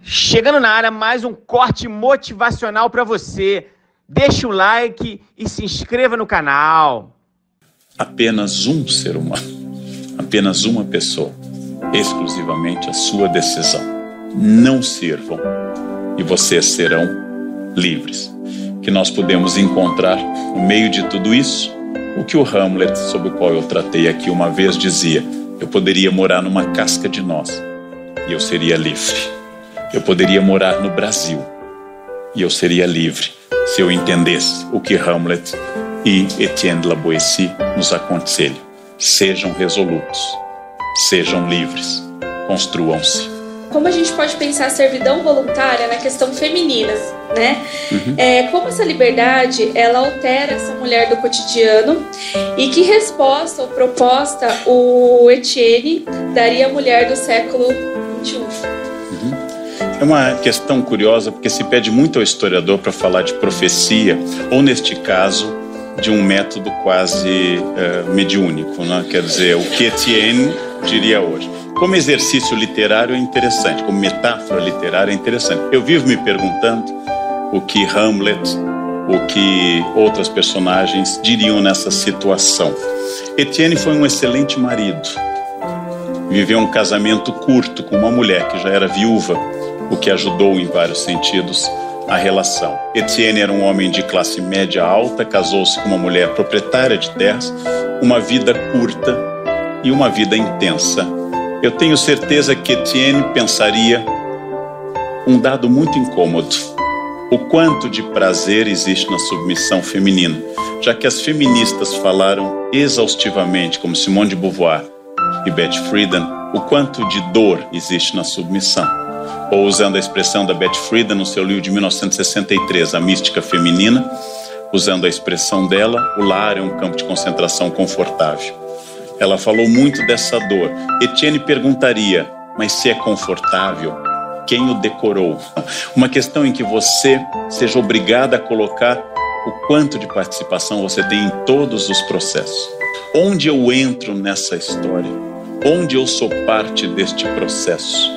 Chegando na área, mais um corte motivacional para você. Deixa o like e se inscreva no canal. Apenas um ser humano, apenas uma pessoa, exclusivamente a sua decisão. Não sirvam e vocês serão livres. Que nós podemos encontrar, no meio de tudo isso, o que o Hamlet, sobre o qual eu tratei aqui uma vez, dizia: eu poderia morar numa casca de noz e eu seria livre. Eu poderia morar no Brasil e eu seria livre se eu entendesse o que Hamlet e Etienne de la Boétie nos aconselham. Sejam resolutos, sejam livres, construam-se. Como a gente pode pensar a servidão voluntária na questão feminina, né? Como essa liberdade, ela altera essa mulher do cotidiano e que resposta ou proposta o Etienne daria à mulher do século XXI? É uma questão curiosa, porque se pede muito ao historiador para falar de profecia, ou neste caso, de um método quase mediúnico, né? Quer dizer, o que Etienne diria hoje. Como exercício literário é interessante, como metáfora literária é interessante. Eu vivo me perguntando o que Hamlet, o que outras personagens diriam nessa situação. Etienne foi um excelente marido. Viveu um casamento curto com uma mulher que já era viúva, o que ajudou em vários sentidos a relação. Etienne era um homem de classe média alta, casou-se com uma mulher proprietária de terras, uma vida curta e uma vida intensa. Eu tenho certeza que Etienne pensaria um dado muito incômodo: o quanto de prazer existe na submissão feminina, já que as feministas falaram exaustivamente, como Simone de Beauvoir e Betty Friedan, o quanto de dor existe na submissão. Ou, usando a expressão da Betty Friedan no seu livro de 1963, A Mística Feminina, usando a expressão dela, o lar é um campo de concentração confortável. Ela falou muito dessa dor. Etienne perguntaria: mas se é confortável, quem o decorou? Uma questão em que você seja obrigada a colocar o quanto de participação você tem em todos os processos. Onde eu entro nessa história? Onde eu sou parte deste processo?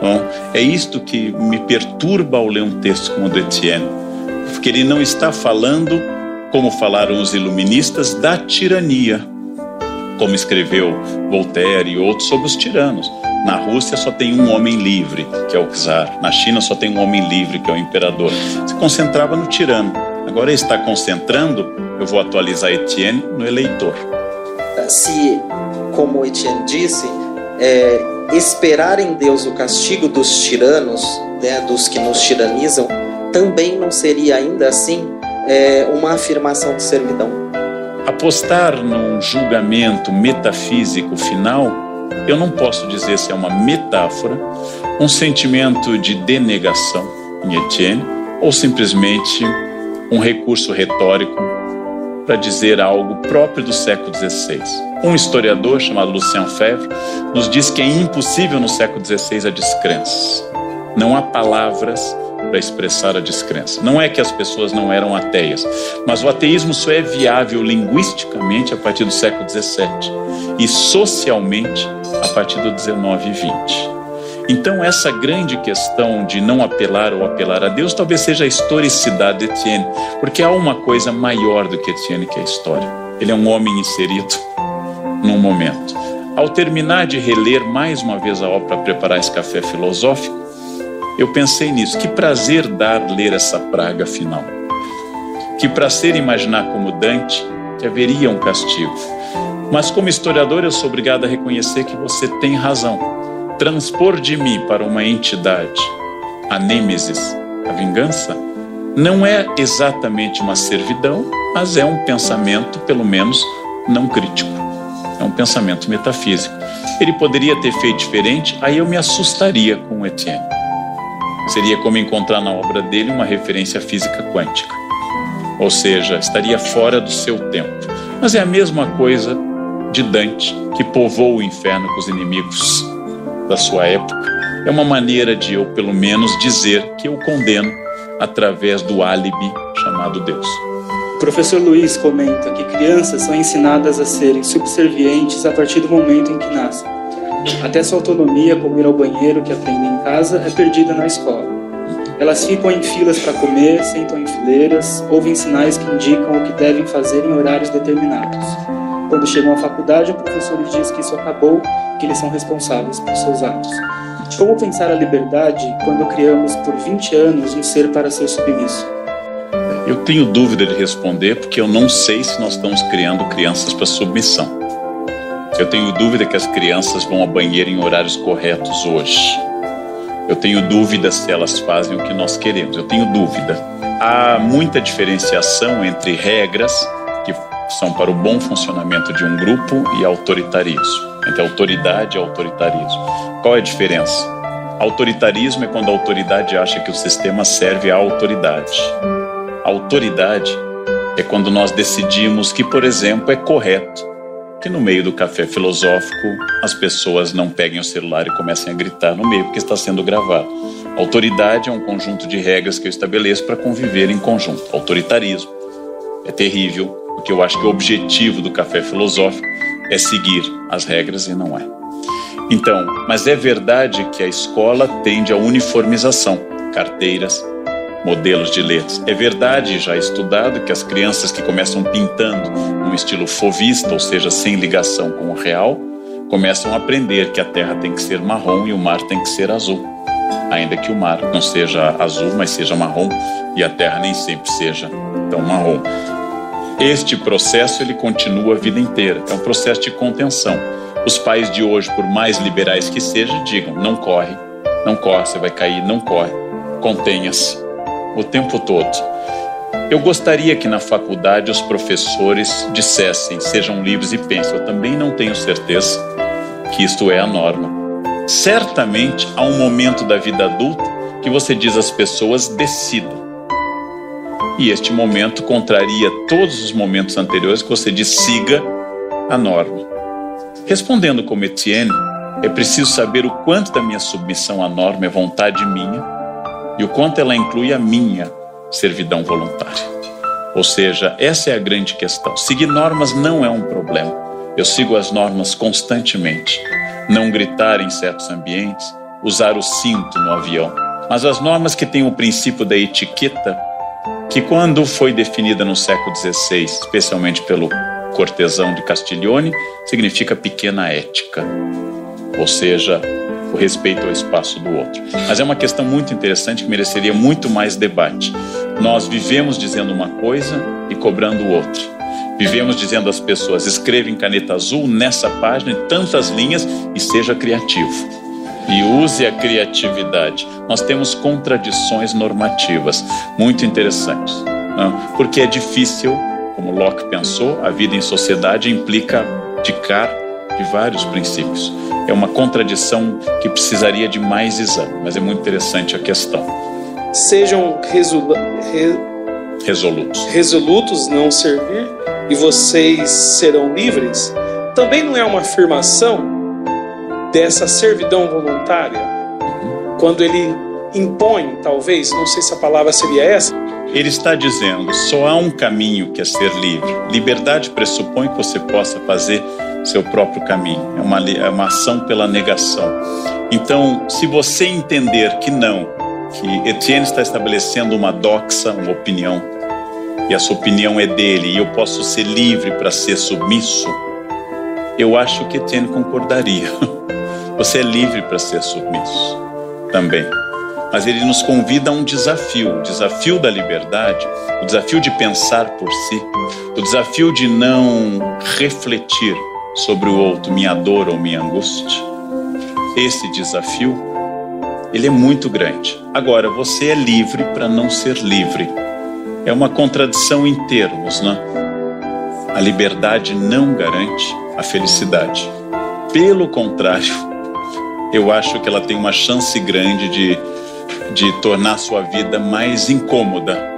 Bom, é isto que me perturba ao ler um texto como o do Etienne, porque ele não está falando, como falaram os iluministas, da tirania, como escreveu Voltaire e outros sobre os tiranos. Na Rússia só tem um homem livre, que é o czar. Na China só tem um homem livre, que é o imperador. Se concentrava no tirano. Agora ele está concentrando, eu vou atualizar Etienne, no eleitor. Se, como Etienne disse, esperar em Deus o castigo dos tiranos, né, dos que nos tiranizam, também não seria ainda assim uma afirmação de servidão? Apostar num julgamento metafísico final, eu não posso dizer se é uma metáfora, um sentimento de denegação em Etienne, ou simplesmente um recurso retórico para dizer algo próprio do século XVI. Um historiador chamado Lucien Febvre nos diz que é impossível no século XVI a descrença. Não há palavras para expressar a descrença. Não é que as pessoas não eram ateias, mas o ateísmo só é viável linguisticamente a partir do século XVII e socialmente a partir do XIX e XX. Então essa grande questão de não apelar ou apelar a Deus talvez seja a historicidade de Etienne, porque há uma coisa maior do que Etienne, que é a história. Ele é um homem inserido num momento. Ao terminar de reler mais uma vez a obra para preparar esse café filosófico, eu pensei nisso. Que prazer dar ler essa praga final. Que prazer imaginar como Dante que haveria um castigo. Mas como historiador eu sou obrigado a reconhecer que você tem razão. Transpor de mim para uma entidade a nêmesis, a vingança, não é exatamente uma servidão, mas é um pensamento, pelo menos, não crítico. É um pensamento metafísico. Ele poderia ter feito diferente, aí eu me assustaria com o Etienne. Seria como encontrar na obra dele uma referência à física quântica. Ou seja, estaria fora do seu tempo. Mas é a mesma coisa de Dante, que povoou o inferno com os inimigos da sua época. É uma maneira de eu, pelo menos, dizer que eu condeno através do álibi chamado Deus. O professor Luiz comenta que crianças são ensinadas a serem subservientes a partir do momento em que nascem. Até sua autonomia, como ir ao banheiro que aprendem em casa, é perdida na escola. Elas ficam em filas para comer, sentam em fileiras, ouvem sinais que indicam o que devem fazer em horários determinados. Quando chegam à faculdade, o professor lhes diz que isso acabou, que eles são responsáveis por seus atos. Como pensar a liberdade quando criamos por 20 anos um ser para ser submisso? Eu tenho dúvida de responder porque eu não sei se nós estamos criando crianças para submissão. Eu tenho dúvida que as crianças vão ao banheiro em horários corretos hoje. Eu tenho dúvida se elas fazem o que nós queremos. Eu tenho dúvida. Há muita diferenciação entre regras que são para o bom funcionamento de um grupo e autoritarismo. Entre autoridade e autoritarismo. Qual é a diferença? Autoritarismo é quando a autoridade acha que o sistema serve à autoridade. A autoridade é quando nós decidimos que, por exemplo, é correto que no meio do café filosófico as pessoas não peguem o celular e comecem a gritar no meio porque está sendo gravado. Autoridade é um conjunto de regras que eu estabeleço para conviver em conjunto. Autoritarismo é terrível, porque eu acho que o objetivo do café filosófico é seguir as regras e não é. Então, mas é verdade que a escola tende à uniformização, carteiras, modelos de letras. É verdade, já estudado, que as crianças que começam pintando num estilo fauvista, ou seja, sem ligação com o real, começam a aprender que a terra tem que ser marrom e o mar tem que ser azul. Ainda que o mar não seja azul, mas seja marrom, e a terra nem sempre seja tão marrom. Este processo, ele continua a vida inteira. É um processo de contenção. Os pais de hoje, por mais liberais que sejam, digam, não corre, você vai cair, não corre, contenha-se. O tempo todo. Eu gostaria que na faculdade os professores dissessem, sejam livres e pensem. Eu também não tenho certeza que isto é a norma. Certamente há um momento da vida adulta que você diz às pessoas, decidam. E este momento contraria todos os momentos anteriores que você diz, siga a norma. Respondendo como Etienne, é preciso saber o quanto da minha submissão à norma é vontade minha e o quanto ela inclui a minha servidão voluntária. Ou seja, essa é a grande questão. Seguir normas não é um problema. Eu sigo as normas constantemente. Não gritar em certos ambientes, usar o cinto no avião. Mas as normas que têm o princípio da etiqueta, que quando foi definida no século XVI, especialmente pelo cortesão de Castiglione, significa pequena ética. Ou seja, o respeito ao espaço do outro. Mas é uma questão muito interessante que mereceria muito mais debate. Nós vivemos dizendo uma coisa e cobrando outra. Vivemos dizendo às pessoas, escreva em caneta azul nessa página, em tantas linhas, e seja criativo. E use a criatividade. Nós temos contradições normativas muito interessantes. Porque é difícil, como Locke pensou, a vida em sociedade implica abdicar de vários princípios. É uma contradição que precisaria de mais exame, mas é muito interessante a questão. Sejam resolutos não servir e vocês serão livres. Também não é uma afirmação dessa servidão voluntária? Quando ele impõe, talvez, não sei se a palavra seria essa. Ele está dizendo, só há um caminho que é ser livre. Liberdade pressupõe que você possa fazer seu próprio caminho. É uma ação pela negação. Então, se você entender que não, que Etienne está estabelecendo uma doxa, uma opinião, e essa opinião é dele, e eu posso ser livre para ser submisso, eu acho que Etienne concordaria. Você é livre para ser submisso também. Mas ele nos convida a um desafio, o desafio da liberdade, o desafio de pensar por si, o desafio de não refletir sobre o outro, minha dor ou minha angústia. Esse desafio, ele é muito grande. Agora, você é livre para não ser livre. É uma contradição em termos, né? A liberdade não garante a felicidade. Pelo contrário, eu acho que ela tem uma chance grande de tornar sua vida mais incômoda.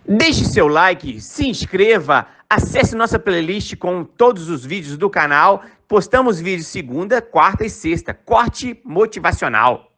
Deixe seu like, se inscreva, acesse nossa playlist com todos os vídeos do canal. Postamos vídeos segunda, quarta e sexta. Corte motivacional.